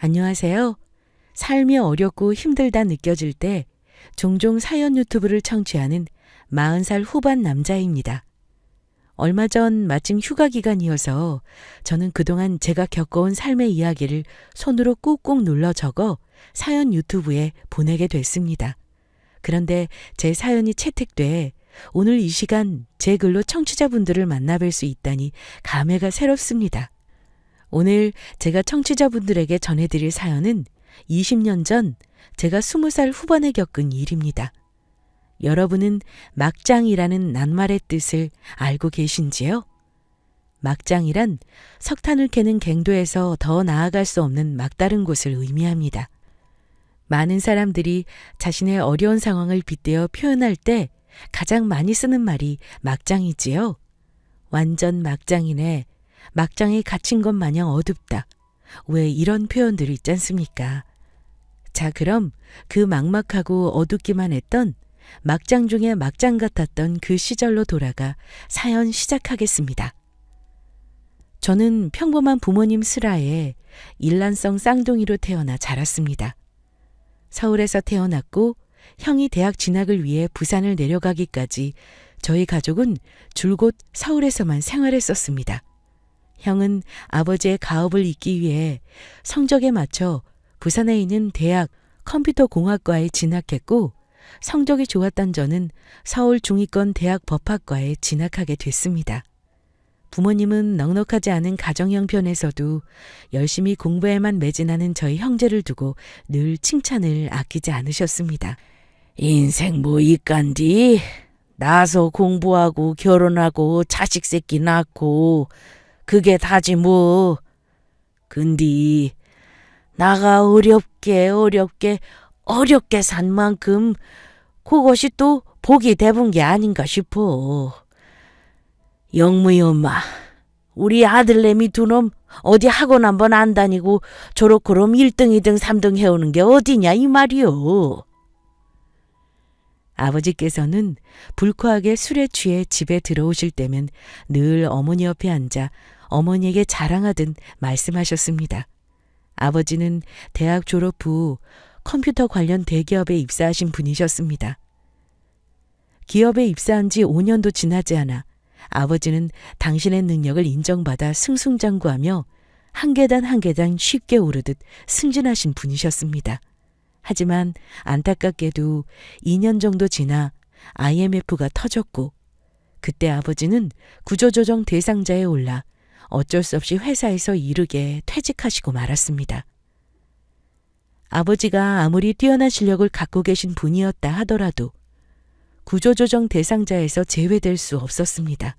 안녕하세요. 삶이 어렵고 힘들다 느껴질 때 종종 사연 유튜브를 청취하는 40살 후반 남자입니다. 얼마 전 마침 휴가 기간이어서 저는 그동안 제가 겪어온 삶의 이야기를 손으로 꾹꾹 눌러 적어 사연 유튜브에 보내게 됐습니다. 그런데 제 사연이 채택돼 오늘 이 시간 제 글로 청취자분들을 만나뵐 수 있다니 감회가 새롭습니다. 오늘 제가 청취자분들에게 전해드릴 사연은 20년 전 제가 20살 후반에 겪은 일입니다. 여러분은 막장이라는 낱말의 뜻을 알고 계신지요? 막장이란 석탄을 캐는 갱도에서 더 나아갈 수 없는 막다른 곳을 의미합니다. 많은 사람들이 자신의 어려운 상황을 빗대어 표현할 때 가장 많이 쓰는 말이 막장이지요. 완전 막장이네. 막장에 갇힌 것 마냥 어둡다. 왜 이런 표현들이 있지 않습니까? 자, 그럼 그 막막하고 어둡기만 했던 막장 중에 막장 같았던 그 시절로 돌아가 사연 시작하겠습니다. 저는 평범한 부모님 슬하에 일란성 쌍둥이로 태어나 자랐습니다. 서울에서 태어났고 형이 대학 진학을 위해 부산을 내려가기까지 저희 가족은 줄곧 서울에서만 생활했었습니다. 형은 아버지의 가업을 잇기 위해 성적에 맞춰 부산에 있는 대학 컴퓨터공학과에 진학했고 성적이 좋았던 저는 서울 중위권 대학 법학과에 진학하게 됐습니다. 부모님은 넉넉하지 않은 가정 형편에서도 열심히 공부에만 매진하는 저희 형제를 두고 늘 칭찬을 아끼지 않으셨습니다. 인생 뭐 이간디? 나서 공부하고 결혼하고 자식 새끼 낳고 그게 다지 뭐. 근데 나가 어렵게 산 만큼 그것이 또 복이 돼본 게 아닌가 싶어. 영무이 엄마, 우리 아들내미 두 놈 어디 학원 한번 안 다니고 저렇게럼 1등, 2등, 3등 해오는 게 어디냐 이 말이오. 아버지께서는 불쾌하게 술에 취해 집에 들어오실 때면 늘 어머니 옆에 앉아 어머니에게 자랑하듯 말씀하셨습니다. 아버지는 대학 졸업 후 컴퓨터 관련 대기업에 입사하신 분이셨습니다. 기업에 입사한 지 5년도 지나지 않아 아버지는 당신의 능력을 인정받아 승승장구하며 한 계단 한 계단 쉽게 오르듯 승진하신 분이셨습니다. 하지만 안타깝게도 2년 정도 지나 IMF가 터졌고 그때 아버지는 구조조정 대상자에 올라 어쩔 수 없이 회사에서 이르게 퇴직하시고 말았습니다. 아버지가 아무리 뛰어난 실력을 갖고 계신 분이었다 하더라도 구조조정 대상자에서 제외될 수 없었습니다.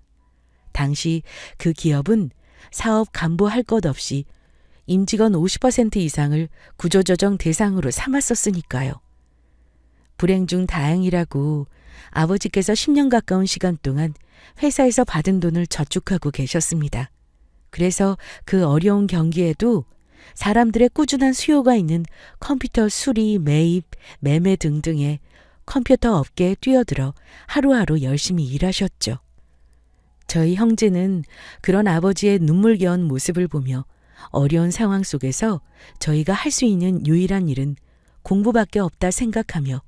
당시 그 기업은 사업 간부할 것 없이 임직원 50% 이상을 구조조정 대상으로 삼았었으니까요. 불행 중 다행이라고 아버지께서 10년 가까운 시간 동안 회사에서 받은 돈을 저축하고 계셨습니다. 그래서 그 어려운 경기에도 사람들의 꾸준한 수요가 있는 컴퓨터 수리, 매입, 매매 등등의 컴퓨터 업계에 뛰어들어 하루하루 열심히 일하셨죠. 저희 형제는 그런 아버지의 눈물겨운 모습을 보며 어려운 상황 속에서 저희가 할 수 있는 유일한 일은 공부밖에 없다 생각하며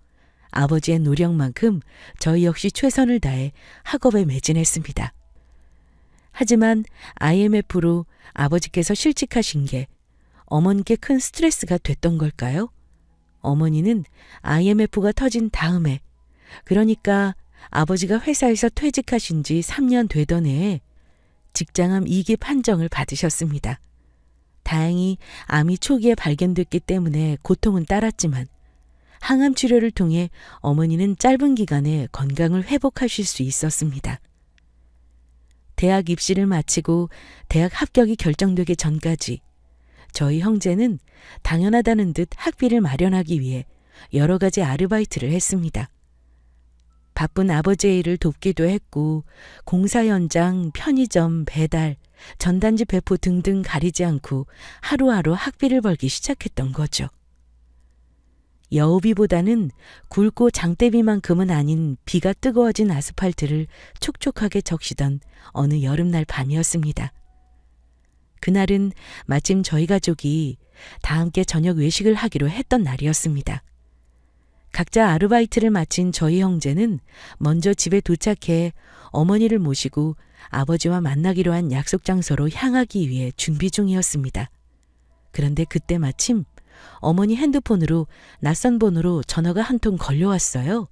아버지의 노력만큼 저희 역시 최선을 다해 학업에 매진했습니다. 하지만 IMF로 아버지께서 실직하신 게 어머니께 큰 스트레스가 됐던 걸까요? 어머니는 IMF가 터진 다음에, 그러니까 아버지가 회사에서 퇴직하신 지 3년 되던 해에 직장암 2기 판정을 받으셨습니다. 다행히 암이 초기에 발견됐기 때문에 고통은 따랐지만 항암 치료를 통해 어머니는 짧은 기간에 건강을 회복하실 수 있었습니다. 대학 입시를 마치고 대학 합격이 결정되기 전까지 저희 형제는 당연하다는 듯 학비를 마련하기 위해 여러 가지 아르바이트를 했습니다. 바쁜 아버지의 일을 돕기도 했고 공사 현장, 편의점, 배달, 전단지 배포 등등 가리지 않고 하루하루 학비를 벌기 시작했던 거죠. 여우비보다는 굵고 장대비만큼은 아닌 비가 뜨거워진 아스팔트를 촉촉하게 적시던 어느 여름날 밤이었습니다. 그날은 마침 저희 가족이 다 함께 저녁 외식을 하기로 했던 날이었습니다. 각자 아르바이트를 마친 저희 형제는 먼저 집에 도착해 어머니를 모시고 아버지와 만나기로 한 약속 장소로 향하기 위해 준비 중이었습니다. 그런데 그때 마침 어머니 핸드폰으로 낯선 번호로 전화가 한 통 걸려왔어요.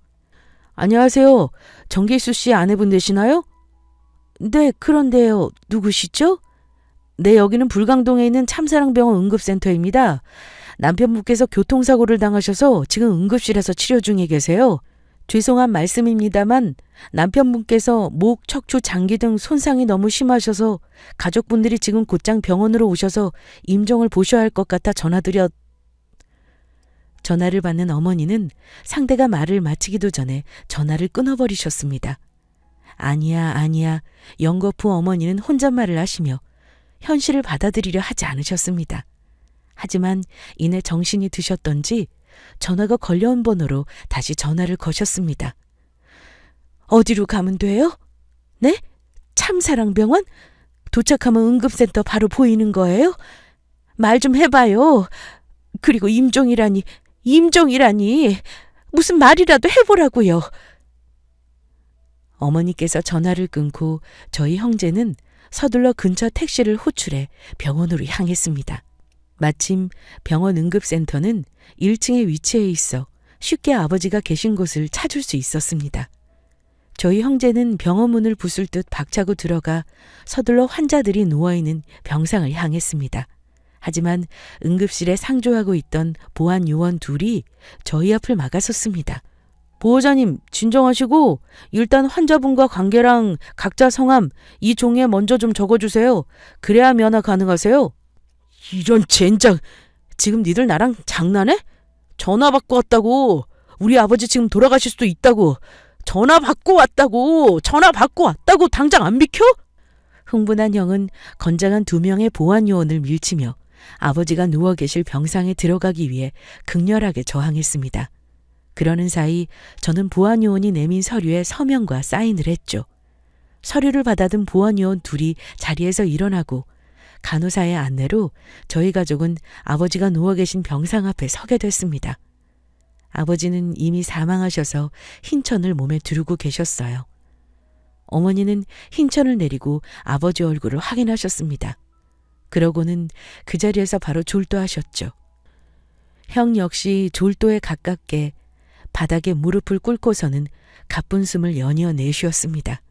안녕하세요. 정길수 씨 아내분 되시나요? 네, 그런데요. 누구시죠? 네, 여기는 불광동에 있는 참사랑병원 응급센터입니다. 남편분께서 교통사고를 당하셔서 지금 응급실에서 치료 중에 계세요. 죄송한 말씀입니다만 남편분께서 목, 척추, 장기 등 손상이 너무 심하셔서 가족분들이 지금 곧장 병원으로 오셔서 임종을 보셔야 할 것 같아 전화를 받는 어머니는 상대가 말을 마치기도 전에 전화를 끊어버리셨습니다. 아니야. 연거푸 어머니는 혼잣말을 하시며 현실을 받아들이려 하지 않으셨습니다. 하지만 이내 정신이 드셨던지 전화가 걸려온 번호로 다시 전화를 거셨습니다. 어디로 가면 돼요? 네? 참사랑병원? 도착하면 응급센터 바로 보이는 거예요? 말 좀 해봐요. 그리고 임종이라니 무슨 말이라도 해보라고요. 어머니께서 전화를 끊고 저희 형제는 서둘러 근처 택시를 호출해 병원으로 향했습니다. 마침 병원 응급센터는 1층에 위치해 있어 쉽게 아버지가 계신 곳을 찾을 수 있었습니다. 저희 형제는 병원 문을 부술 듯 박차고 들어가 서둘러 환자들이 누워있는 병상을 향했습니다. 하지만 응급실에 상주하고 있던 보안 요원 둘이 저희 앞을 막아섰습니다. 보호자님, 진정하시고 일단 환자분과 관계랑 각자 성함 이 종이에 먼저 좀 적어주세요. 그래야 면허 가능하세요. 이런 젠장! 지금 니들 나랑 장난해? 전화 받고 왔다고. 우리 아버지 지금 돌아가실 수도 있다고. 전화 받고 왔다고 당장 안 비켜? 흥분한 형은 건장한 2명의 보안 요원을 밀치며 아버지가 누워 계실 병상에 들어가기 위해 극렬하게 저항했습니다. 그러는 사이 저는 보안 요원이 내민 서류에 서명과 사인을 했죠. 서류를 받아든 보안 요원 둘이 자리에서 일어나고 간호사의 안내로 저희 가족은 아버지가 누워 계신 병상 앞에 서게 됐습니다. 아버지는 이미 사망하셔서 흰천을 몸에 두르고 계셨어요. 어머니는 흰천을 내리고 아버지 얼굴을 확인하셨습니다. 그러고는 그 자리에서 바로 졸도하셨죠. 형 역시 졸도에 가깝게 바닥에 무릎을 꿇고서는 가쁜 숨을 연이어 내쉬었습니다.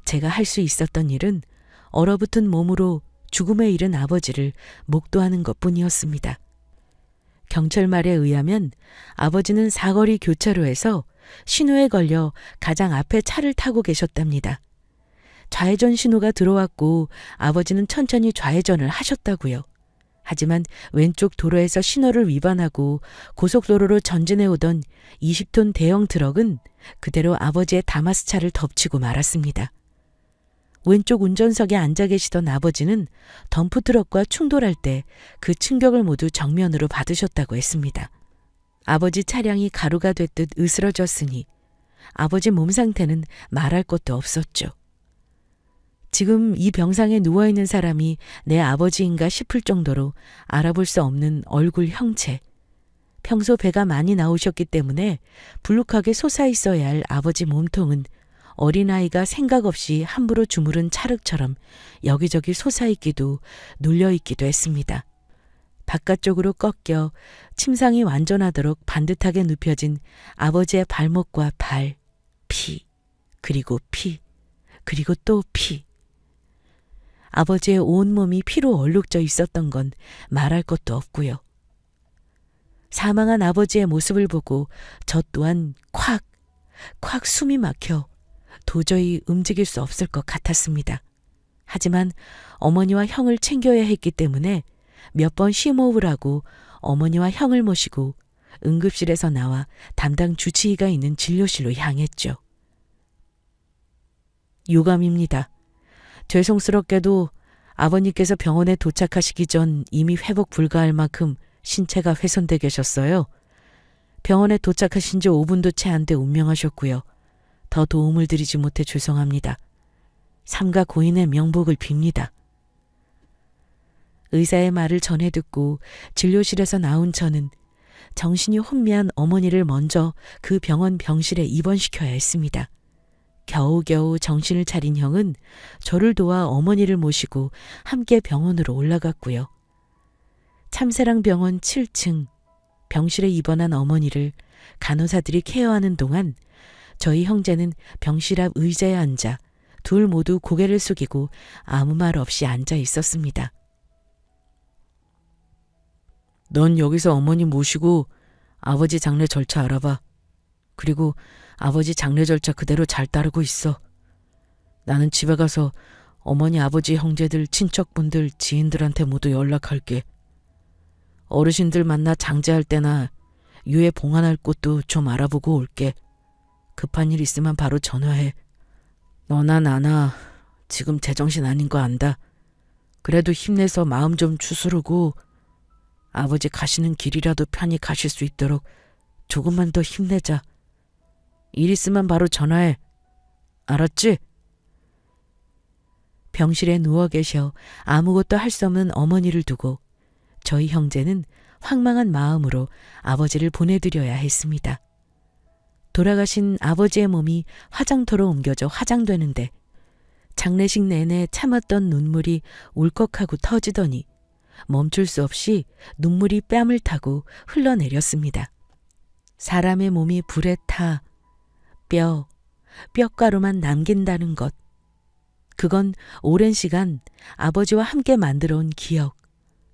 제가 할 수 있었던 일은 얼어붙은 몸으로 죽음에 이른 아버지를 목도하는 것뿐이었습니다. 경찰 말에 의하면 아버지는 사거리 교차로에서 신호에 걸려 가장 앞에 차를 타고 계셨답니다. 좌회전 신호가 들어왔고 아버지는 천천히 좌회전을 하셨다고요. 하지만 왼쪽 도로에서 신호를 위반하고 고속도로로 전진해 오던 20톤 대형 트럭은 그대로 아버지의 다마스 차를 덮치고 말았습니다. 왼쪽 운전석에 앉아 계시던 아버지는 덤프트럭과 충돌할 때 그 충격을 모두 정면으로 받으셨다고 했습니다. 아버지 차량이 가루가 됐듯 으스러졌으니 아버지 몸 상태는 말할 것도 없었죠. 지금 이 병상에 누워있는 사람이 내 아버지인가 싶을 정도로 알아볼 수 없는 얼굴 형체. 평소 배가 많이 나오셨기 때문에 불룩하게 솟아있어야 할 아버지 몸통은 어린아이가 생각 없이 함부로 주무른 찰흙처럼 여기저기 솟아있기도 눌려있기도 했습니다. 바깥쪽으로 꺾여 침상이 완전하도록 반듯하게 눕혀진 아버지의 발목과 발, 피, 그리고 또 피. 아버지의 온몸이 피로 얼룩져 있었던 건 말할 것도 없고요. 사망한 아버지의 모습을 보고 저 또한 콱 숨이 막혀 도저히 움직일 수 없을 것 같았습니다. 하지만 어머니와 형을 챙겨야 했기 때문에 몇 번 심호흡을 하고 어머니와 형을 모시고 응급실에서 나와 담당 주치의가 있는 진료실로 향했죠. 유감입니다. 죄송스럽게도 아버님께서 병원에 도착하시기 전 이미 회복 불가할 만큼 신체가 훼손돼 계셨어요. 병원에 도착하신 지 5분도 채 안 돼 운명하셨고요. 더 도움을 드리지 못해 죄송합니다. 삼가 고인의 명복을 빕니다. 의사의 말을 전해 듣고 진료실에서 나온 저는 정신이 혼미한 어머니를 먼저 그 병원 병실에 입원시켜야 했습니다. 겨우겨우 정신을 차린 형은 저를 도와 어머니를 모시고 함께 병원으로 올라갔고요. 참새랑병원 7층 병실에 입원한 어머니를 간호사들이 케어하는 동안 저희 형제는 병실 앞 의자에 앉아 둘 모두 고개를 숙이고 아무 말 없이 앉아 있었습니다. 넌 여기서 어머니 모시고 아버지 장례 절차 알아봐. 그리고 아버지 장례 절차 그대로 잘 따르고 있어. 나는 집에 가서 어머니, 아버지, 형제들, 친척분들, 지인들한테 모두 연락할게. 어르신들 만나 장제할 때나 유해 봉안할 곳도 좀 알아보고 올게. 급한 일 있으면 바로 전화해. 너나 나나 지금 제정신 아닌 거 안다. 그래도 힘내서 마음 좀 추스르고 아버지 가시는 길이라도 편히 가실 수 있도록 조금만 더 힘내자. 일 있으면 바로 전화해. 알았지? 병실에 누워 계셔 아무것도 할 수 없는 어머니를 두고 저희 형제는 황망한 마음으로 아버지를 보내드려야 했습니다. 돌아가신 아버지의 몸이 화장터로 옮겨져 화장되는데 장례식 내내 참았던 눈물이 울컥하고 터지더니 멈출 수 없이 눈물이 뺨을 타고 흘러내렸습니다. 사람의 몸이 불에 타 뼈가루만 남긴다는 것. 그건 오랜 시간 아버지와 함께 만들어온 기억,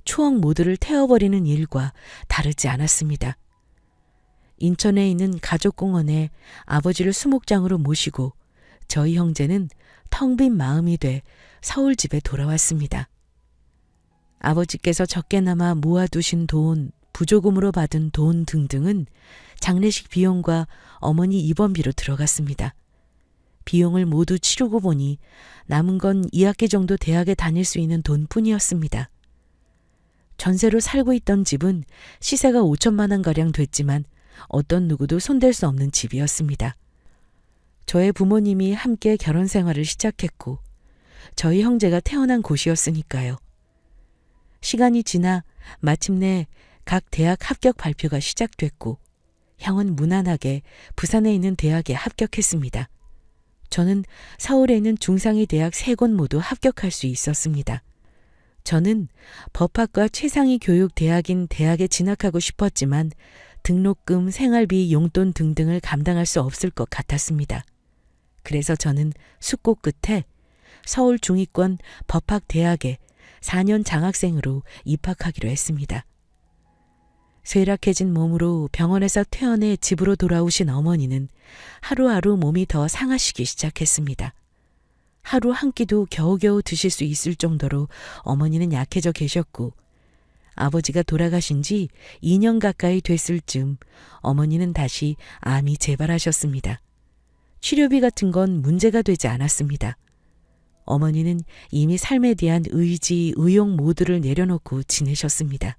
추억 모두를 태워버리는 일과 다르지 않았습니다. 인천에 있는 가족공원에 아버지를 수목장으로 모시고 저희 형제는 텅 빈 마음이 돼 서울 집에 돌아왔습니다. 아버지께서 적게나마 모아두신 돈, 부조금으로 받은 돈 등등은 장례식 비용과 어머니 입원비로 들어갔습니다. 비용을 모두 치르고 보니 남은 건 2학기 정도 대학에 다닐 수 있는 돈뿐이었습니다. 전세로 살고 있던 집은 시세가 5천만 원가량 됐지만 어떤 누구도 손댈 수 없는 집이었습니다. 저의 부모님이 함께 결혼 생활을 시작했고 저희 형제가 태어난 곳이었으니까요. 시간이 지나 마침내 각 대학 합격 발표가 시작됐고 형은 무난하게 부산에 있는 대학에 합격했습니다. 저는 서울에 있는 중상위 대학 3곳 모두 합격할 수 있었습니다. 저는 법학과 최상위 교육 대학인 대학에 진학하고 싶었지만 등록금, 생활비, 용돈 등등을 감당할 수 없을 것 같았습니다. 그래서 저는 숙고 끝에 서울 중위권 법학대학에 4년 장학생으로 입학하기로 했습니다. 쇠락해진 몸으로 병원에서 퇴원해 집으로 돌아오신 어머니는 하루하루 몸이 더 상하시기 시작했습니다. 하루 한 끼도 겨우겨우 드실 수 있을 정도로 어머니는 약해져 계셨고 아버지가 돌아가신 지 2년 가까이 됐을 즈음 어머니는 다시 암이 재발하셨습니다. 치료비 같은 건 문제가 되지 않았습니다. 어머니는 이미 삶에 대한 의지, 의욕 모두를 내려놓고 지내셨습니다.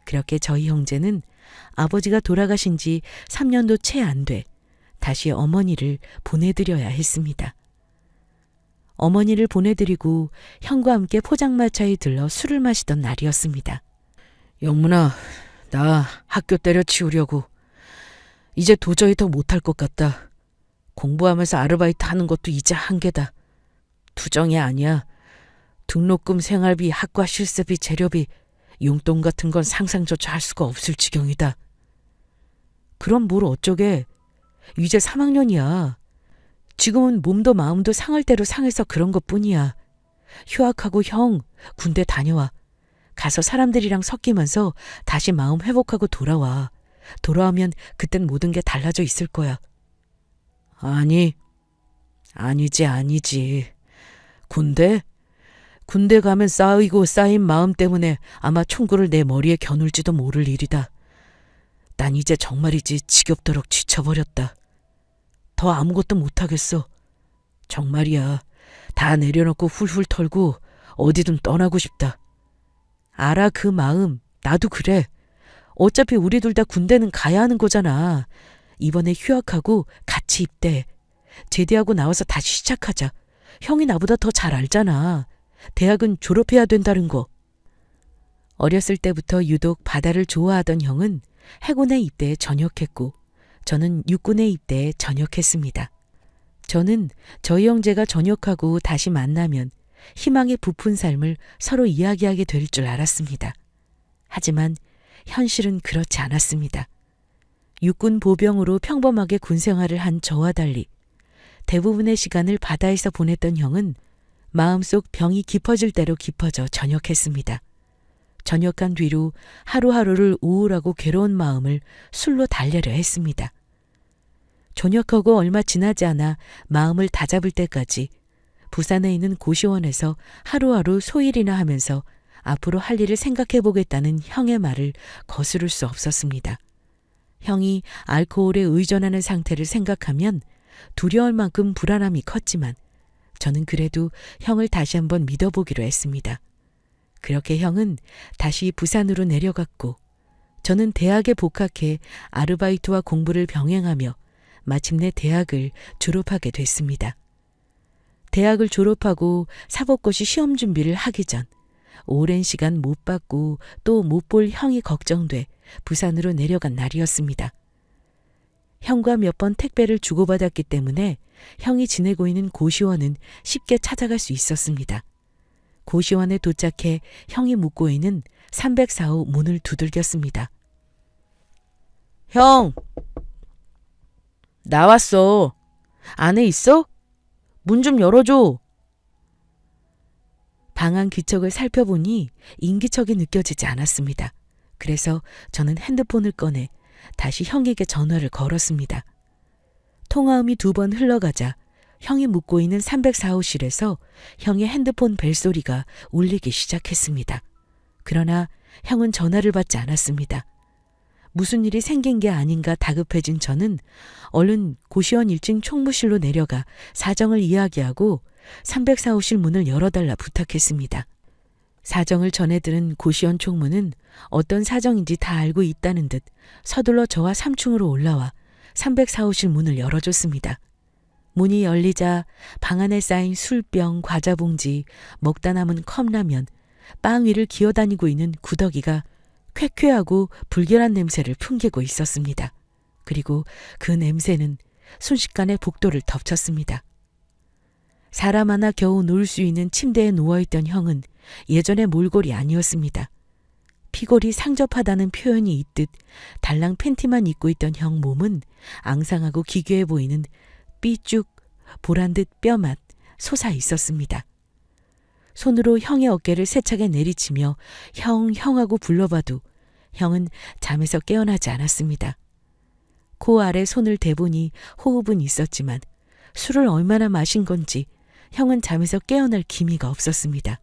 그렇게 저희 형제는 아버지가 돌아가신 지 3년도 채 안 돼 다시 어머니를 보내드려야 했습니다. 어머니를 보내드리고 형과 함께 포장마차에 들러 술을 마시던 날이었습니다. 영문아, 나 학교 때려치우려고. 이제 도저히 더 못할 것 같다. 공부하면서 아르바이트 하는 것도 이제 한계다. 투정이 아니야. 등록금, 생활비, 학과 실습비, 재료비, 용돈 같은 건 상상조차 할 수가 없을 지경이다. 그럼 뭘 어쩌게. 이제 3학년이야. 지금은 몸도 마음도 상할 대로 상해서 그런 것뿐이야. 휴학하고 형 군대 다녀와. 가서 사람들이랑 섞이면서 다시 마음 회복하고 돌아와. 돌아오면 그땐 모든 게 달라져 있을 거야. 아니지. 군대? 군대 가면 쌓인 마음 때문에 아마 총구를 내 머리에 겨눌지도 모를 일이다. 난 이제 정말이지 지겹도록 지쳐버렸다. 더 아무것도 못하겠어. 정말이야. 다 내려놓고 훌훌 털고 어디든 떠나고 싶다. 알아, 그 마음. 나도 그래. 어차피 우리 둘 다 군대는 가야 하는 거잖아. 이번에 휴학하고 같이 입대. 제대하고 나와서 다시 시작하자. 형이 나보다 더 잘 알잖아. 대학은 졸업해야 된다는 거. 어렸을 때부터 유독 바다를 좋아하던 형은 해군에 입대해 전역했고 저는 육군에 입대해 전역했습니다. 저는 저희 형제가 전역하고 다시 만나면 희망에 부푼 삶을 서로 이야기하게 될 줄 알았습니다. 하지만 현실은 그렇지 않았습니다. 육군 보병으로 평범하게 군 생활을 한 저와 달리 대부분의 시간을 바다에서 보냈던 형은 마음속 병이 깊어질 대로 깊어져 전역했습니다. 전역한 뒤로 하루하루를 우울하고 괴로운 마음을 술로 달래려 했습니다. 전역하고 얼마 지나지 않아 마음을 다잡을 때까지 부산에 있는 고시원에서 하루하루 소일이나 하면서 앞으로 할 일을 생각해 보겠다는 형의 말을 거스를 수 없었습니다. 형이 알코올에 의존하는 상태를 생각하면 두려울 만큼 불안함이 컸지만 저는 그래도 형을 다시 한번 믿어보기로 했습니다. 그렇게 형은 다시 부산으로 내려갔고 저는 대학에 복학해 아르바이트와 공부를 병행하며 마침내 대학을 졸업하게 됐습니다. 대학을 졸업하고 사법고시 시험 준비를 하기 전 오랜 시간 못 받고 또 못 볼 형이 걱정돼 부산으로 내려간 날이었습니다. 형과 몇 번 택배를 주고받았기 때문에 형이 지내고 있는 고시원은 쉽게 찾아갈 수 있었습니다. 고시원에 도착해 형이 묵고 있는 304호 문을 두들겼습니다. 형! 나왔어. 안에 있어? 문 좀 열어줘. 방 안 기척을 살펴보니 인기척이 느껴지지 않았습니다. 그래서 저는 핸드폰을 꺼내 다시 형에게 전화를 걸었습니다. 통화음이 2번 흘러가자 형이 묵고 있는 304호실에서 형의 핸드폰 벨소리가 울리기 시작했습니다. 그러나 형은 전화를 받지 않았습니다. 무슨 일이 생긴 게 아닌가 다급해진 저는 얼른 고시원 1층 총무실로 내려가 사정을 이야기하고 304호실 문을 열어달라 부탁했습니다. 사정을 전해들은 고시원 총무는 어떤 사정인지 다 알고 있다는 듯 서둘러 저와 3층으로 올라와 304호실 문을 열어줬습니다. 문이 열리자 방 안에 쌓인 술병, 과자봉지, 먹다 남은 컵라면, 빵 위를 기어다니고 있는 구더기가 쾌쾌하고 불결한 냄새를 풍기고 있었습니다. 그리고 그 냄새는 순식간에 복도를 덮쳤습니다. 사람 하나 겨우 누울 수 있는 침대에 누워있던 형은 예전의 몰골이 아니었습니다. 피골이 상접하다는 표현이 있듯 달랑 팬티만 입고 있던 형 몸은 앙상하고 기괴해 보이는 삐쭉 보란듯 뼈맛 솟아 있었습니다. 손으로 형의 어깨를 세차게 내리치며 형하고 불러봐도 형은 잠에서 깨어나지 않았습니다. 코 아래 손을 대보니 호흡은 있었지만 술을 얼마나 마신 건지 형은 잠에서 깨어날 기미가 없었습니다.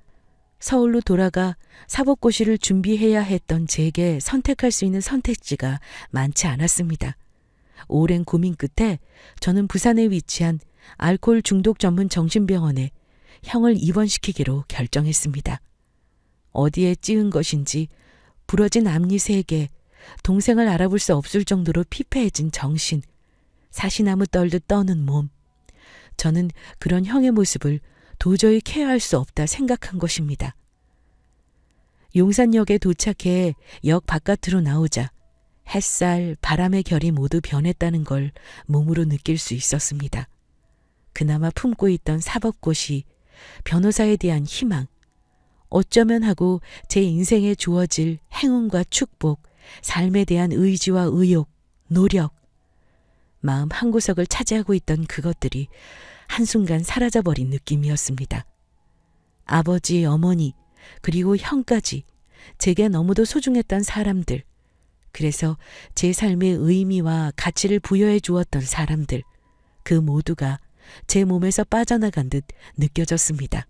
서울로 돌아가 사법고시를 준비해야 했던 제게 선택할 수 있는 선택지가 많지 않았습니다. 오랜 고민 끝에 저는 부산에 위치한 알코올 중독 전문 정신병원에 형을 입원시키기로 결정했습니다. 어디에 찌은 것인지 부러진 앞니 3개, 동생을 알아볼 수 없을 정도로 피폐해진 정신, 사시나무 떨듯 떠는 몸. 저는 그런 형의 모습을 도저히 케어할 수 없다 생각한 것입니다. 용산역에 도착해 역 바깥으로 나오자 햇살, 바람의 결이 모두 변했다는 걸 몸으로 느낄 수 있었습니다. 그나마 품고 있던 사법고시, 변호사에 대한 희망, 어쩌면 하고 제 인생에 주어질 행운과 축복, 삶에 대한 의지와 의욕, 노력, 마음 한구석을 차지하고 있던 그것들이 한순간 사라져버린 느낌이었습니다. 아버지, 어머니, 그리고 형까지 제게 너무도 소중했던 사람들, 그래서 제 삶의 의미와 가치를 부여해 주었던 사람들, 그 모두가 제 몸에서 빠져나간 듯 느껴졌습니다.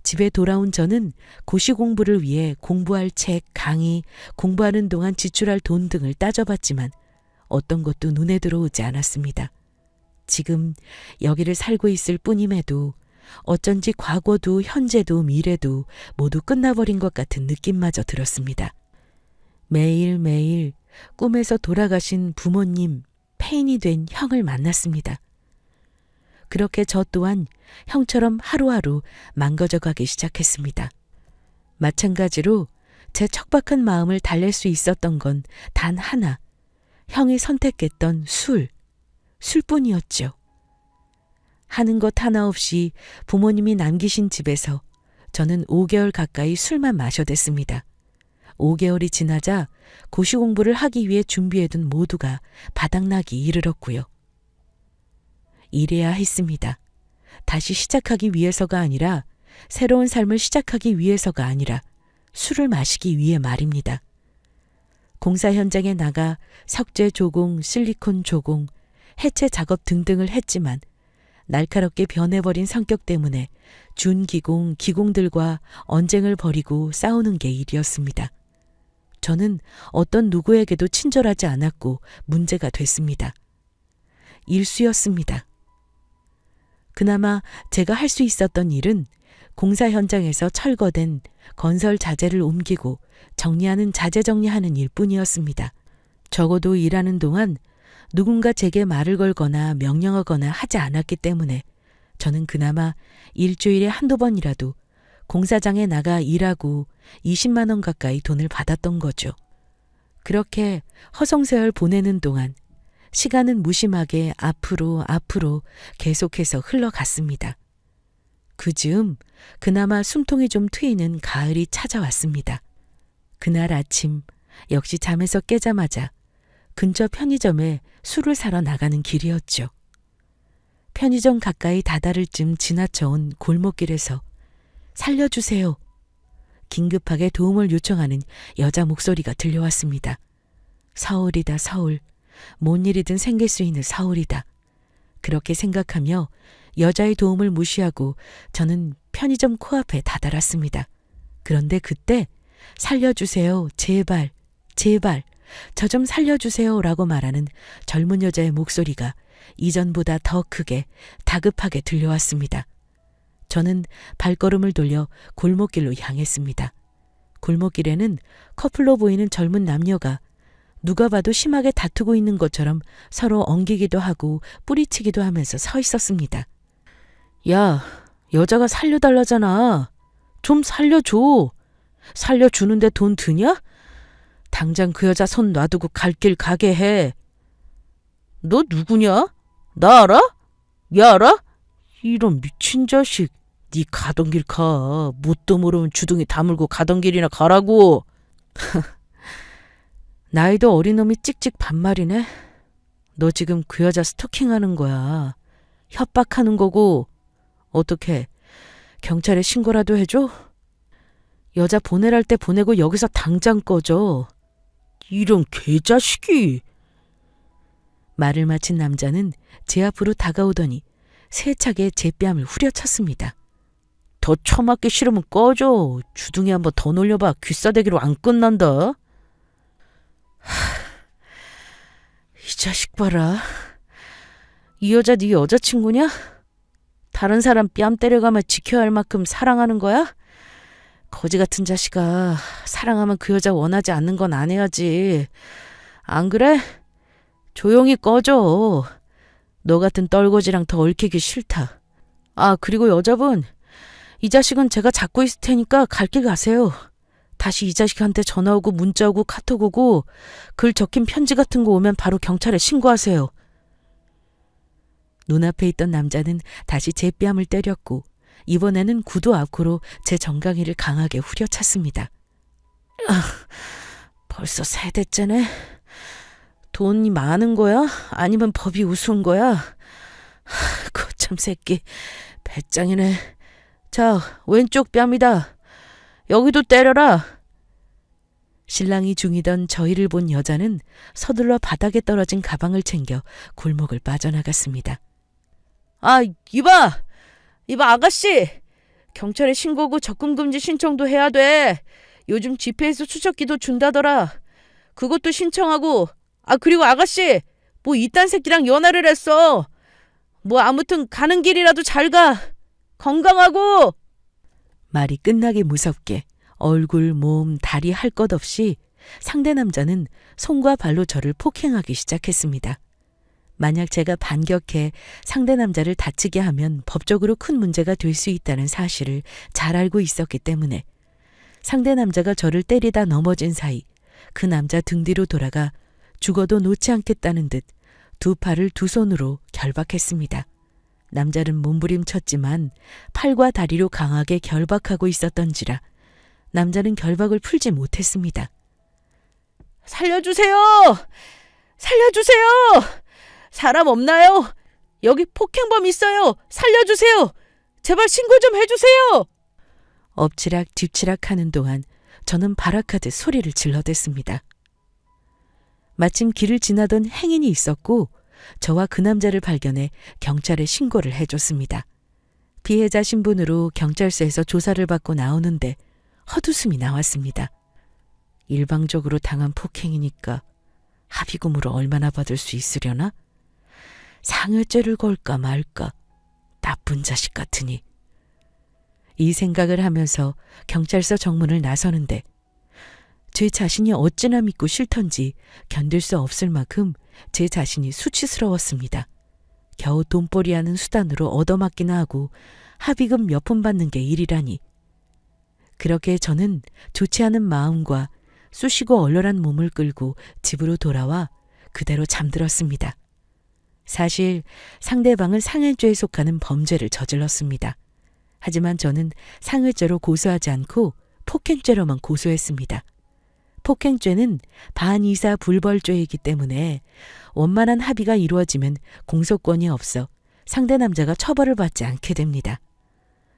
집에 돌아온 저는 고시 공부를 위해 공부할 책, 강의, 공부하는 동안 지출할 돈 등을 따져봤지만 어떤 것도 눈에 들어오지 않았습니다. 지금 여기를 살고 있을 뿐임에도 어쩐지 과거도 현재도 미래도 모두 끝나버린 것 같은 느낌마저 들었습니다. 매일매일 꿈에서 돌아가신 부모님, 폐인이 된 형을 만났습니다. 그렇게 저 또한 형처럼 하루하루 망가져가기 시작했습니다. 마찬가지로 제 척박한 마음을 달랠 수 있었던 건 단 하나, 형이 선택했던 술뿐이었죠. 하는 것 하나 없이 부모님이 남기신 집에서 저는 5개월 가까이 술만 마셔댔습니다. 5개월이 지나자 고시 공부를 하기 위해 준비해둔 모두가 바닥나기 이르렀고요. 이래야 했습니다. 다시 시작하기 위해서가 아니라, 새로운 삶을 시작하기 위해서가 아니라 술을 마시기 위해 말입니다. 공사 현장에 나가 석재 조공, 실리콘 조공, 해체 작업 등등을 했지만 날카롭게 변해버린 성격 때문에 준기공, 기공들과 언쟁을 벌이고 싸우는 게 일이었습니다. 저는 어떤 누구에게도 친절하지 않았고 문제가 됐습니다. 일수였습니다. 그나마 제가 할 수 있었던 일은 공사 현장에서 철거된 건설 자재를 옮기고 정리하는 자재 정리하는 일뿐이었습니다. 적어도 일하는 동안 누군가 제게 말을 걸거나 명령하거나 하지 않았기 때문에 저는 그나마 일주일에 한두 번이라도 공사장에 나가 일하고 20만 원 가까이 돈을 받았던 거죠. 그렇게 허송세월 보내는 동안 시간은 무심하게 앞으로 계속해서 흘러갔습니다. 그 즈음 그나마 숨통이 좀 트이는 가을이 찾아왔습니다. 그날 아침 역시 잠에서 깨자마자 근처 편의점에 술을 사러 나가는 길이었죠. 편의점 가까이 다다를 쯤 지나쳐온 골목길에서 살려주세요. 긴급하게 도움을 요청하는 여자 목소리가 들려왔습니다. 서울이다, 서울. 뭔 일이든 생길 수 있는 서울이다. 그렇게 생각하며 여자의 도움을 무시하고 저는 편의점 코앞에 다다랐습니다. 그런데 그때 살려주세요. 제발, 제발. 저 좀 살려주세요. 라고 말하는 젊은 여자의 목소리가 이전보다 더 크게 다급하게 들려왔습니다. 저는 발걸음을 돌려 골목길로 향했습니다. 골목길에는 커플로 보이는 젊은 남녀가 누가 봐도 심하게 다투고 있는 것처럼 서로 엉기기도 하고 뿌리치기도 하면서 서 있었습니다. 야, 여자가 살려달라잖아. 좀 살려줘. 살려주는데 돈 드냐? 당장 그 여자 손 놔두고 갈 길 가게 해. 너 누구냐? 나 알아? 야 알아? 이런 미친 자식. 네 가던 길 가. 뭣도 모르면 주둥이 다물고 가던 길이나 가라고. 나이도 어린 놈이 찍찍 반말이네. 너 지금 그 여자 스토킹하는 거야. 협박하는 거고. 어떻게 경찰에 신고라도 해줘? 여자 보내랄 때 보내고 여기서 당장 꺼져. 이런 개자식이. 말을 마친 남자는 제 앞으로 다가오더니 세차게 제 뺨을 후려쳤습니다. 더 처맞기 싫으면 꺼져. 주둥이 한번 더 놀려봐. 귀싸대기로 안 끝난다. 이 자식 봐라. 이 여자 네 여자친구냐? 다른 사람 뺨 때려가며 지켜야 할 만큼 사랑하는 거야? 거지 같은 자식아. 사랑하면 그 여자 원하지 않는 건 안 해야지. 안 그래? 조용히 꺼져. 너 같은 떨거지랑 더 얽히기 싫다. 아, 그리고 여자분. 이 자식은 제가 잡고 있을 테니까 갈 길 가세요. 다시 이 자식한테 전화 오고 문자 오고 카톡 오고 글 적힌 편지 같은 거 오면 바로 경찰에 신고하세요. 눈앞에 있던 남자는 다시 제 뺨을 때렸고 이번에는 구두 앞으로 제 정강이를 강하게 후려쳤습니다. 벌써 3대째네. 돈이 많은 거야? 아니면 법이 우스운 거야? 거참 새끼. 배짱이네. 자, 왼쪽 뺨이다. 여기도 때려라. 신랑이 중이던 저희를 본 여자는 서둘러 바닥에 떨어진 가방을 챙겨 골목을 빠져나갔습니다. 아, 이봐 아가씨. 경찰에 신고고 접근금지 신청도 해야 돼. 요즘 GPS 추적기도 준다더라. 그것도 신청하고. 아, 그리고 아가씨, 뭐 이딴 새끼랑 연애를 했어. 뭐 아무튼 가는 길이라도 잘 가. 건강하고. 말이 끝나기 무섭게 얼굴, 몸, 다리 할 것 없이 상대 남자는 손과 발로 저를 폭행하기 시작했습니다. 만약 제가 반격해 상대 남자를 다치게 하면 법적으로 큰 문제가 될 수 있다는 사실을 잘 알고 있었기 때문에 상대 남자가 저를 때리다 넘어진 사이 그 남자 등 뒤로 돌아가 죽어도 놓지 않겠다는 듯 두 팔을 두 손으로 결박했습니다. 남자는 몸부림쳤지만 팔과 다리로 강하게 결박하고 있었던지라 남자는 결박을 풀지 못했습니다. 살려주세요! 살려주세요! 사람 없나요? 여기 폭행범 있어요! 살려주세요! 제발 신고 좀 해주세요! 엎치락 뒤치락 하는 동안 저는 발악하듯 소리를 질러댔습니다. 마침 길을 지나던 행인이 있었고 저와 그 남자를 발견해 경찰에 신고를 해줬습니다. 피해자 신분으로 경찰서에서 조사를 받고 나오는데 헛웃음이 나왔습니다. 일방적으로 당한 폭행이니까 합의금으로 얼마나 받을 수 있으려나? 상해죄를 걸까 말까? 나쁜 자식 같으니. 이 생각을 하면서 경찰서 정문을 나서는데 제 자신이 어찌나 믿고 싫던지 견딜 수 없을 만큼 제 자신이 수치스러웠습니다. 겨우 돈벌이 하는 수단으로 얻어맞기나 하고 합의금 몇 푼 받는 게 일이라니. 그렇게 저는 좋지 않은 마음과 쑤시고 얼얼한 몸을 끌고 집으로 돌아와 그대로 잠들었습니다. 사실 상대방은 상해죄에 속하는 범죄를 저질렀습니다. 하지만 저는 상해죄로 고소하지 않고 폭행죄로만 고소했습니다. 폭행죄는 반의사 불벌죄이기 때문에 원만한 합의가 이루어지면 공소권이 없어 상대 남자가 처벌을 받지 않게 됩니다.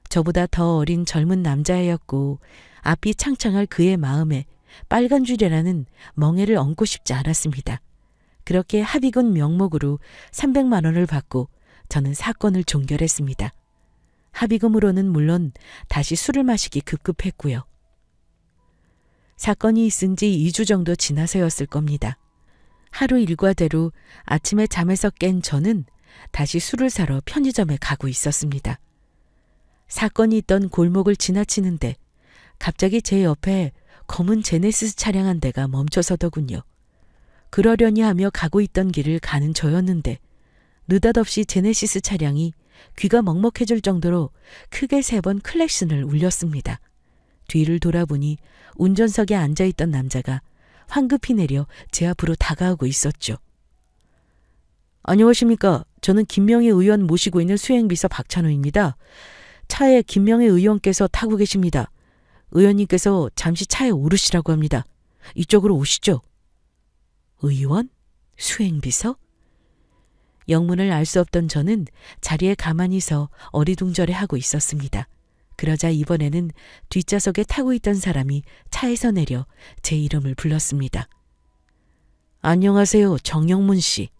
저보다 더 어린 젊은 남자애였고 앞이 창창할 그의 마음에 빨간 줄이라는 멍해를 얹고 싶지 않았습니다. 그렇게 합의금 명목으로 300만 원을 받고 저는 사건을 종결했습니다. 합의금으로는 물론 다시 술을 마시기 급급했고요. 사건이 있은 지 2주 정도 지나서였을 겁니다. 하루 일과대로 아침에 잠에서 깬 저는 다시 술을 사러 편의점에 가고 있었습니다. 사건이 있던 골목을 지나치는데 갑자기 제 옆에 검은 제네시스 차량 한 대가 멈춰서더군요. 그러려니 하며 가고 있던 길을 가는 저였는데 느닷없이 제네시스 차량이 귀가 먹먹해질 정도로 크게 3번 클렉슨을 울렸습니다. 뒤를 돌아보니 운전석에 앉아있던 남자가 황급히 내려 제 앞으로 다가오고 있었죠. 안녕하십니까. 저는 김명희 의원 모시고 있는 수행비서 박찬호입니다. 차에 김명희 의원께서 타고 계십니다. 의원님께서 잠시 차에 오르시라고 합니다. 이쪽으로 오시죠. 의원? 수행비서? 영문을 알 수 없던 저는 자리에 가만히 서 어리둥절해하고 있었습니다. 그러자 이번에는 뒷좌석에 타고 있던 사람이 차에서 내려 제 이름을 불렀습니다. 안녕하세요. 정영문 씨.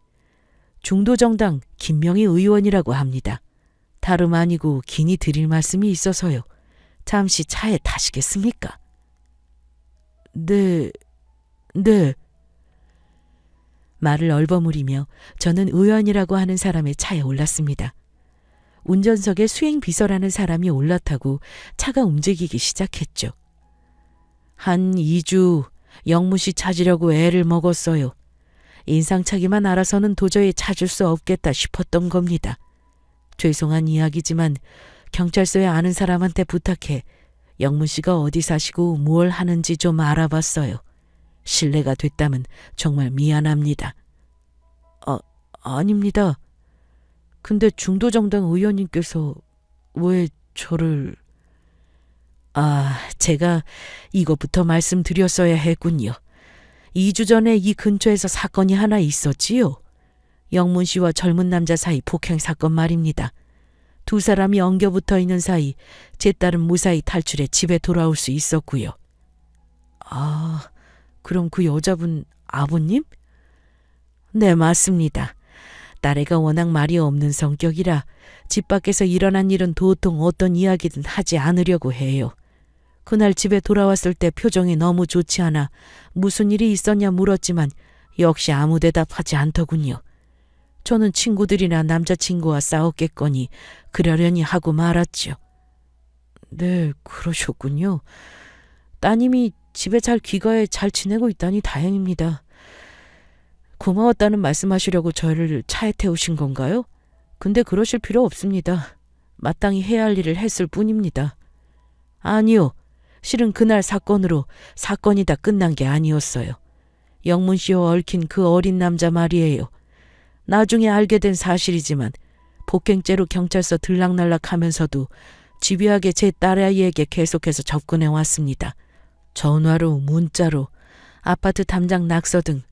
중도정당 김명희 의원이라고 합니다. 다름 아니고 긴히 드릴 말씀이 있어서요. 잠시 차에 타시겠습니까? 네. 말을 얼버무리며 저는 의원이라고 하는 사람의 차에 올랐습니다. 운전석에 수행비서라는 사람이 올라타고 차가 움직이기 시작했죠. 한 2주 영무 씨 찾으려고 애를 먹었어요. 인상착의만 알아서는 도저히 찾을 수 없겠다 싶었던 겁니다. 죄송한 이야기지만 경찰서에 아는 사람한테 부탁해 영무 씨가 어디 사시고 무얼 하는지 좀 알아봤어요. 실례가 됐다면 정말 미안합니다. 아닙니다. 근데 중도정당 의원님께서 왜 저를... 제가 이것부터 말씀드렸어야 했군요. 2주 전에 이 근처에서 사건이 하나 있었지요. 영문 씨와 젊은 남자 사이 폭행 사건 말입니다. 두 사람이 엉겨붙어 있는 사이 제 딸은 무사히 탈출해 집에 돌아올 수 있었고요. 그럼 그 여자분 아버님? 네, 맞습니다. 딸애가 워낙 말이 없는 성격이라 집 밖에서 일어난 일은 도통 어떤 이야기든 하지 않으려고 해요. 그날 집에 돌아왔을 때 표정이 너무 좋지 않아 무슨 일이 있었냐 물었지만 역시 아무 대답하지 않더군요. 저는 친구들이나 남자친구와 싸웠겠거니 그러려니 하고 말았죠. 네, 그러셨군요. 따님이 집에 잘 귀가해 잘 지내고 있다니 다행입니다. 고마웠다는 말씀하시려고 저를 차에 태우신 건가요? 근데 그러실 필요 없습니다. 마땅히 해야 할 일을 했을 뿐입니다. 아니요. 실은 그날 사건으로 사건이 다 끝난 게 아니었어요. 영문 씨와 얽힌 그 어린 남자 말이에요. 나중에 알게 된 사실이지만 폭행죄로 경찰서 들락날락하면서도 집요하게 제 딸아이에게 계속해서 접근해 왔습니다. 전화로, 문자로, 아파트 담장 낙서 등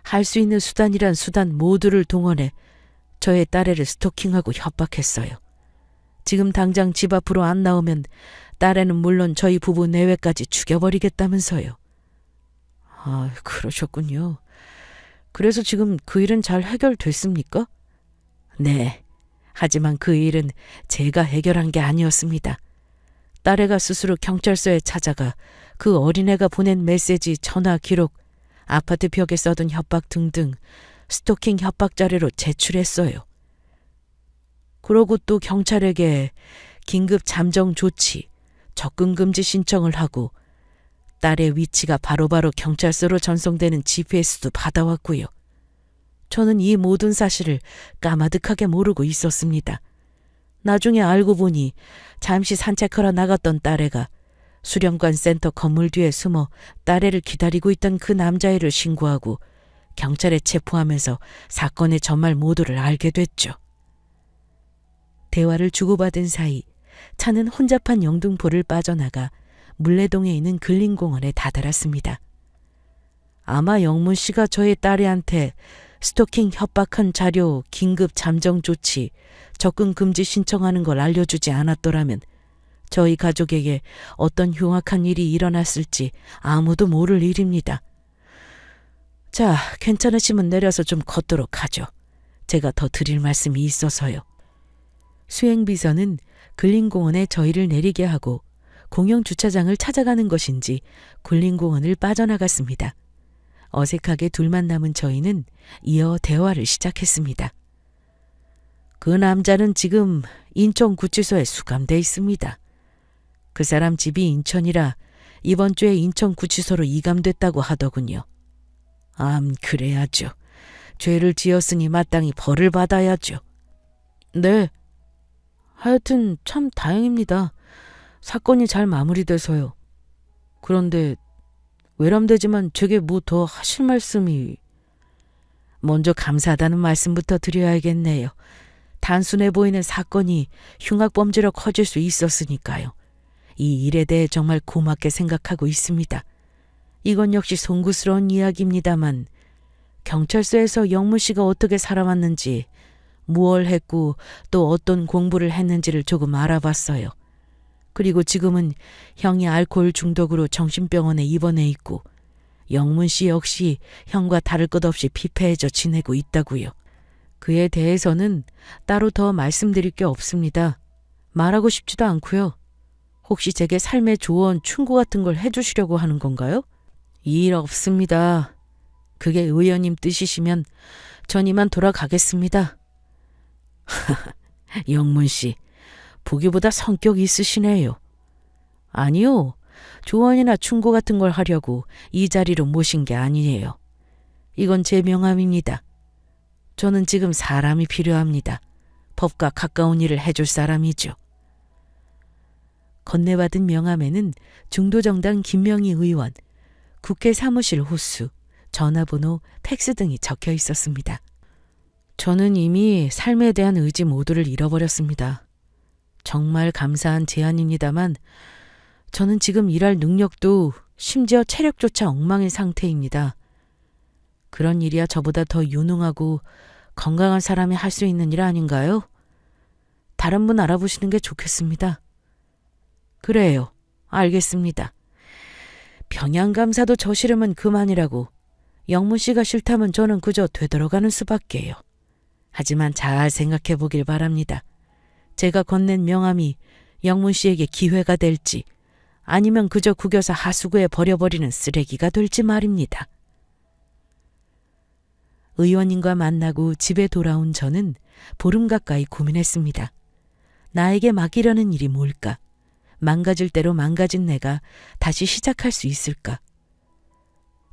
할 수 있는 수단이란 수단 모두를 동원해 저의 딸애를 스토킹하고 협박했어요. 지금 당장 집 앞으로 안 나오면 딸애는 물론 저희 부부 내외까지 죽여버리겠다면서요. 아, 그러셨군요. 그래서 지금 그 일은 잘 해결됐습니까? 네. 하지만 그 일은 제가 해결한 게 아니었습니다. 딸애가 스스로 경찰서에 찾아가 그 어린애가 보낸 메시지, 전화 기록, 아파트 벽에 써둔 협박 등등 스토킹 협박 자료로 제출했어요. 그러고 또 경찰에게 긴급 잠정 조치, 접근 금지 신청을 하고 딸의 위치가 바로바로 경찰서로 전송되는 GPS도 받아왔고요. 저는 이 모든 사실을 까마득하게 모르고 있었습니다. 나중에 알고 보니 잠시 산책하러 나갔던 딸애가 수련관 센터 건물 뒤에 숨어 딸애를 기다리고 있던 그 남자애를 신고하고 경찰에 체포하면서 사건의 전말 모두를 알게 됐죠. 대화를 주고받은 사이 차는 혼잡한 영등포를 빠져나가 물레동에 있는 근린공원에 다다랐습니다. 아마 영문 씨가 저의 딸애한테 스토킹 협박한 자료, 긴급 잠정 조치, 접근 금지 신청하는 걸 알려주지 않았더라면 저희 가족에게 어떤 흉악한 일이 일어났을지 아무도 모를 일입니다. 자, 괜찮으시면 내려서 좀 걷도록 하죠. 제가 더 드릴 말씀이 있어서요. 수행비서는 근린공원에 저희를 내리게 하고 공영주차장을 찾아가는 것인지 근린공원을 빠져나갔습니다. 어색하게 둘만 남은 저희는 이어 대화를 시작했습니다. 그 남자는 지금 인천구치소에 수감돼 있습니다. 그 사람 집이 인천이라 이번 주에 인천구치소로 이감됐다고 하더군요. 그래야죠. 죄를 지었으니 마땅히 벌을 받아야죠. 네. 하여튼 참 다행입니다. 사건이 잘 마무리돼서요. 그런데 외람되지만 제게 뭐 더 하실 말씀이... 먼저 감사하다는 말씀부터 드려야겠네요. 단순해 보이는 사건이 흉악범죄로 커질 수 있었으니까요. 이 일에 대해 정말 고맙게 생각하고 있습니다. 이건 역시 송구스러운 이야기입니다만 경찰서에서 영문 씨가 어떻게 살아왔는지, 무얼 했고 또 어떤 공부를 했는지를 조금 알아봤어요. 그리고 지금은 형이 알코올 중독으로 정신병원에 입원해 있고 영문 씨 역시 형과 다를 것 없이 피폐해져 지내고 있다고요. 그에 대해서는 따로 더 말씀드릴 게 없습니다. 말하고 싶지도 않고요. 혹시 제게 삶의 조언, 충고 같은 걸 해주시려고 하는 건가요? 일 없습니다. 그게 의원님 뜻이시면 전 이만 돌아가겠습니다. 영문 씨, 보기보다 성격이 있으시네요. 아니요. 조언이나 충고 같은 걸 하려고 이 자리로 모신 게 아니에요. 이건 제 명함입니다. 저는 지금 사람이 필요합니다. 법과 가까운 일을 해줄 사람이죠. 건네받은 명함에는 중도정당 김명희 의원, 국회 사무실 호수, 전화번호, 팩스 등이 적혀 있었습니다. 저는 이미 삶에 대한 의지 모두를 잃어버렸습니다. 정말 감사한 제안입니다만 저는 지금 일할 능력도 심지어 체력조차 엉망인 상태입니다. 그런 일이야 저보다 더 유능하고 건강한 사람이 할 수 있는 일 아닌가요? 다른 분 알아보시는 게 좋겠습니다. 그래요. 알겠습니다. 평양감사도 저 싫으면 그만이라고. 영문 씨가 싫다면 저는 그저 되돌아가는 수밖에요. 하지만 잘 생각해 보길 바랍니다. 제가 건넨 명함이 영문 씨에게 기회가 될지 아니면 그저 구겨서 하수구에 버려버리는 쓰레기가 될지 말입니다. 의원님과 만나고 집에 돌아온 저는 보름 가까이 고민했습니다. 나에게 맡기려는 일이 뭘까? 망가질 대로 망가진 내가 다시 시작할 수 있을까?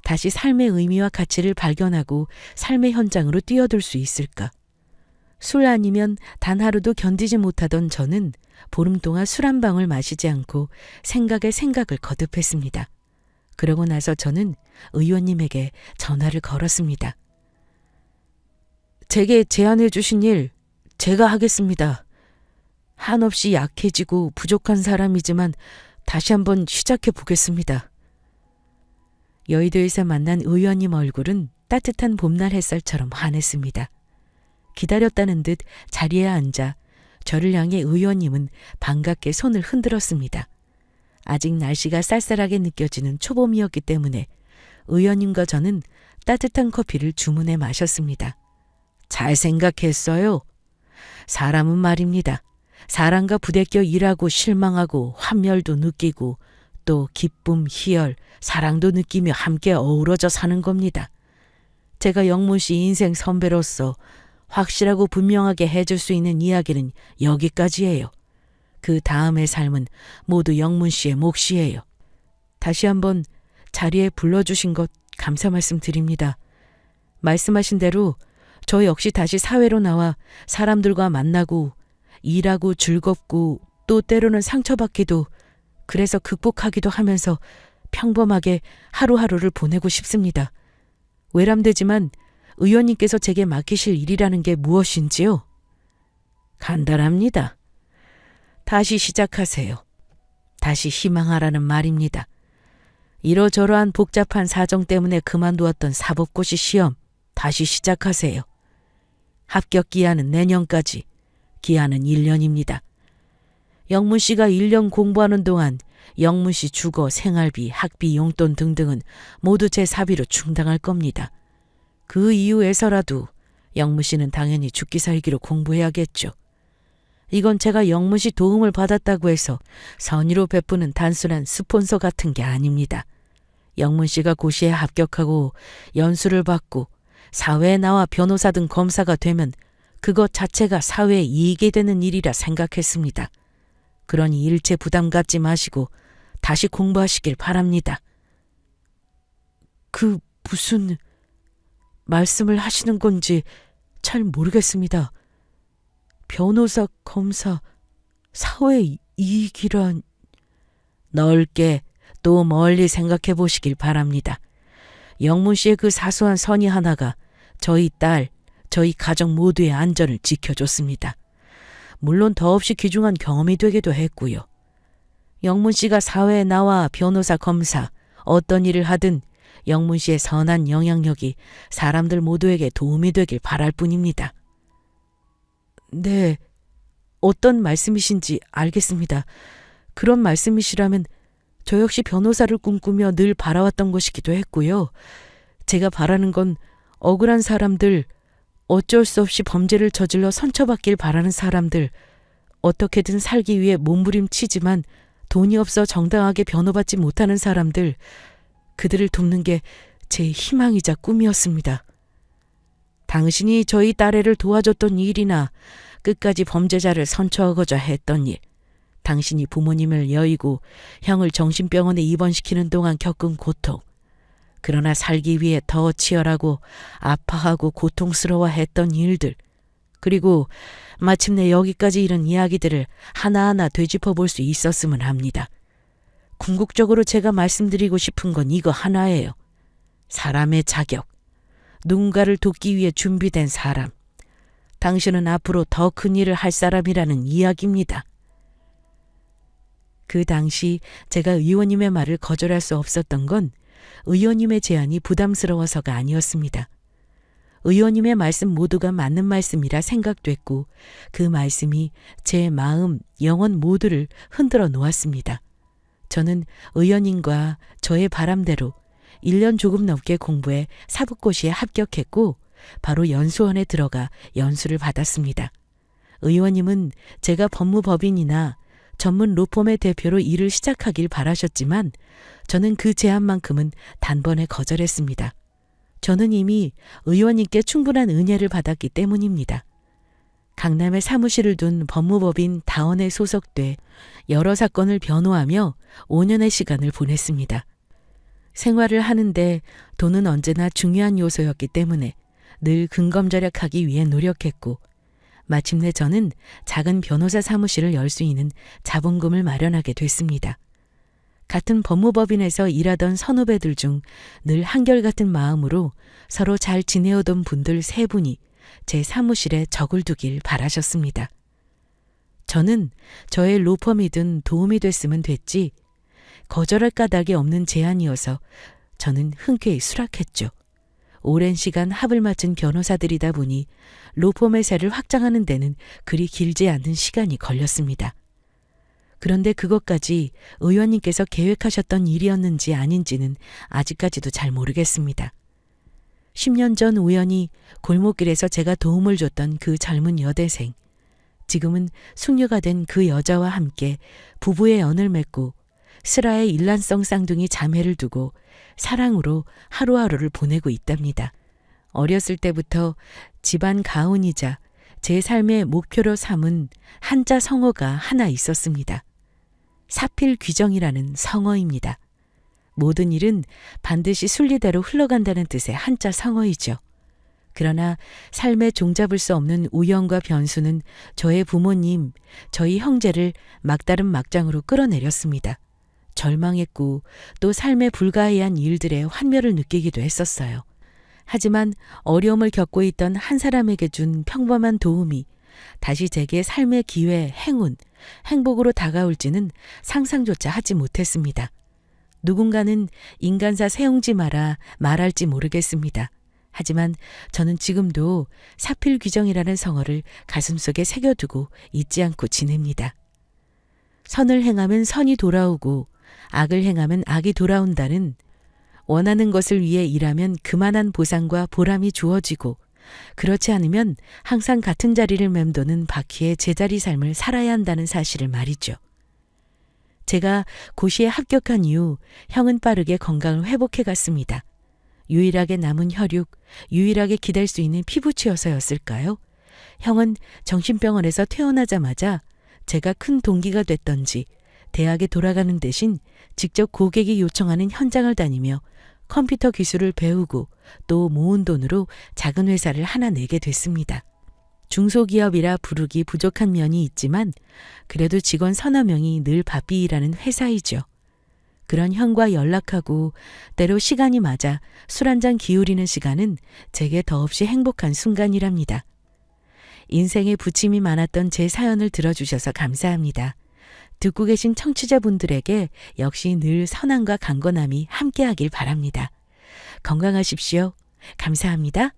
다시 삶의 의미와 가치를 발견하고 삶의 현장으로 뛰어들 수 있을까? 술 아니면 단 하루도 견디지 못하던 저는 보름 동안 술 한 방울 마시지 않고 생각에 생각을 거듭했습니다. 그러고 나서 저는 의원님에게 전화를 걸었습니다. 제게 제안해 주신 일 제가 하겠습니다. 한없이 약해지고 부족한 사람이지만 다시 한번 시작해 보겠습니다. 여의도에서 만난 의원님 얼굴은 따뜻한 봄날 햇살처럼 환했습니다. 기다렸다는 듯 자리에 앉아 저를 향해 의원님은 반갑게 손을 흔들었습니다. 아직 날씨가 쌀쌀하게 느껴지는 초봄이었기 때문에 의원님과 저는 따뜻한 커피를 주문해 마셨습니다. 잘 생각했어요. 사람은 말입니다. 사람과 부대껴 일하고 실망하고 환멸도 느끼고 또 기쁨, 희열, 사랑도 느끼며 함께 어우러져 사는 겁니다. 제가 영문 씨 인생 선배로서 확실하고 분명하게 해줄 수 있는 이야기는 여기까지예요. 그 다음의 삶은 모두 영문 씨의 몫이에요. 다시 한번 자리에 불러주신 것 감사 말씀드립니다. 말씀하신 대로 저 역시 다시 사회로 나와 사람들과 만나고 일하고 즐겁고 또 때로는 상처받기도 그래서 극복하기도 하면서 평범하게 하루하루를 보내고 싶습니다. 외람되지만 의원님께서 제게 맡기실 일이라는 게 무엇인지요? 간단합니다. 다시 시작하세요. 다시 희망하라는 말입니다. 이러저러한 복잡한 사정 때문에 그만두었던 사법고시 시험 다시 시작하세요. 합격 기한은 내년까지, 기한은 1년입니다. 영문 씨가 1년 공부하는 동안 영문 씨 주거, 생활비, 학비, 용돈 등등은 모두 제 사비로 충당할 겁니다. 그 이후에서라도 영문 씨는 당연히 죽기 살기로 공부해야겠죠. 이건 제가 영문 씨 도움을 받았다고 해서 선의로 베푸는 단순한 스폰서 같은 게 아닙니다. 영문 씨가 고시에 합격하고 연수를 받고 사회에 나와 변호사 등 검사가 되면 그것 자체가 사회에 이익이 되는 일이라 생각했습니다. 그러니 일체 부담 갖지 마시고 다시 공부하시길 바랍니다. 무슨 말씀을 하시는 건지 잘 모르겠습니다. 변호사, 검사, 사회 이익이란... 넓게 또 멀리 생각해 보시길 바랍니다. 영문 씨의 그 사소한 선의 하나가 저희 딸, 저희 가족 모두의 안전을 지켜줬습니다. 물론 더없이 귀중한 경험이 되기도 했고요. 영문 씨가 사회에 나와 변호사, 검사, 어떤 일을 하든 영문 씨의 선한 영향력이 사람들 모두에게 도움이 되길 바랄 뿐입니다. 네, 어떤 말씀이신지 알겠습니다. 그런 말씀이시라면 저 역시 변호사를 꿈꾸며 늘 바라왔던 것이기도 했고요. 제가 바라는 건 억울한 사람들, 어쩔 수 없이 범죄를 저질러 상처받길 바라는 사람들, 어떻게든 살기 위해 몸부림치지만 돈이 없어 정당하게 변호받지 못하는 사람들, 그들을 돕는 게 제 희망이자 꿈이었습니다. 당신이 저희 딸애를 도와줬던 일이나 끝까지 범죄자를 선처하고자 했던 일, 당신이 부모님을 여의고 형을 정신병원에 입원시키는 동안 겪은 고통, 그러나 살기 위해 더 치열하고 아파하고 고통스러워했던 일들, 그리고 마침내 여기까지 이른 이야기들을 하나하나 되짚어 볼 수 있었으면 합니다. 궁극적으로 제가 말씀드리고 싶은 건 이거 하나예요. 사람의 자격, 누군가를 돕기 위해 준비된 사람, 당신은 앞으로 더 큰 일을 할 사람이라는 이야기입니다. 그 당시 제가 의원님의 말을 거절할 수 없었던 건 의원님의 제안이 부담스러워서가 아니었습니다. 의원님의 말씀 모두가 맞는 말씀이라 생각됐고 그 말씀이 제 마음, 영혼 모두를 흔들어 놓았습니다. 저는 의원님과 저의 바람대로 1년 조금 넘게 공부해 사법고시에 합격했고 바로 연수원에 들어가 연수를 받았습니다. 의원님은 제가 법무법인이나 전문 로펌의 대표로 일을 시작하길 바라셨지만 저는 그 제안만큼은 단번에 거절했습니다. 저는 이미 의원님께 충분한 은혜를 받았기 때문입니다. 강남에 사무실을 둔 법무법인 다원에 소속돼 여러 사건을 변호하며 5년의 시간을 보냈습니다. 생활을 하는데 돈은 언제나 중요한 요소였기 때문에 늘 근검절약하기 위해 노력했고 마침내 저는 작은 변호사 사무실을 열 수 있는 자본금을 마련하게 됐습니다. 같은 법무법인에서 일하던 선후배들 중 늘 한결같은 마음으로 서로 잘 지내오던 분들 3분이 제 사무실에 적을 두길 바라셨습니다. 저는 저의 로펌이든 도움이 됐으면 됐지 거절할 까닭이 없는 제안이어서 저는 흔쾌히 수락했죠. 오랜 시간 합을 맞춘 변호사들이다 보니 로펌의 세를 확장하는 데는 그리 길지 않은 시간이 걸렸습니다. 그런데 그것까지 의원님께서 계획하셨던 일이었는지 아닌지는 아직까지도 잘 모르겠습니다. 10년 전 우연히 골목길에서 제가 도움을 줬던 그 젊은 여대생, 지금은 숙녀가 된 그 여자와 함께 부부의 연을 맺고 슬하의 일란성 쌍둥이 자매를 두고 사랑으로 하루하루를 보내고 있답니다. 어렸을 때부터 집안 가훈이자 제 삶의 목표로 삼은 한자 성어가 하나 있었습니다. 사필귀정이라는 성어입니다. 모든 일은 반드시 순리대로 흘러간다는 뜻의 한자 성어이죠. 그러나 삶에 종잡을 수 없는 우연과 변수는 저의 부모님, 저희 형제를 막다른 막장으로 끌어내렸습니다. 절망했고 또 삶에 불가해한 일들의 환멸을 느끼기도 했었어요. 하지만 어려움을 겪고 있던 한 사람에게 준 평범한 도움이 다시 제게 삶의 기회, 행운, 행복으로 다가올지는 상상조차 하지 못했습니다. 누군가는 인간사 세웅지 마라 말할지 모르겠습니다. 하지만 저는 지금도 사필귀정이라는 성어를 가슴속에 새겨두고 잊지 않고 지냅니다. 선을 행하면 선이 돌아오고 악을 행하면 악이 돌아온다는 원하는 것을 위해 일하면 그만한 보상과 보람이 주어지고 그렇지 않으면 항상 같은 자리를 맴도는 바퀴의 제자리 삶을 살아야 한다는 사실을 말이죠. 제가 고시에 합격한 이후 형은 빠르게 건강을 회복해 갔습니다. 유일하게 남은 혈육, 유일하게 기댈 수 있는 피부치여서였을까요? 형은 정신병원에서 퇴원하자마자 제가 큰 동기가 됐던지 대학에 돌아가는 대신 직접 고객이 요청하는 현장을 다니며 컴퓨터 기술을 배우고 또 모은 돈으로 작은 회사를 하나 내게 됐습니다. 중소기업이라 부르기 부족한 면이 있지만 그래도 직원 서너 명이 늘 바삐 일하는 회사이죠. 그런 형과 연락하고 때로 시간이 맞아 술 한잔 기울이는 시간은 제게 더없이 행복한 순간이랍니다. 인생에 부침이 많았던 제 사연을 들어주셔서 감사합니다. 듣고 계신 청취자분들에게 역시 늘 선함과 강건함이 함께하길 바랍니다. 건강하십시오. 감사합니다.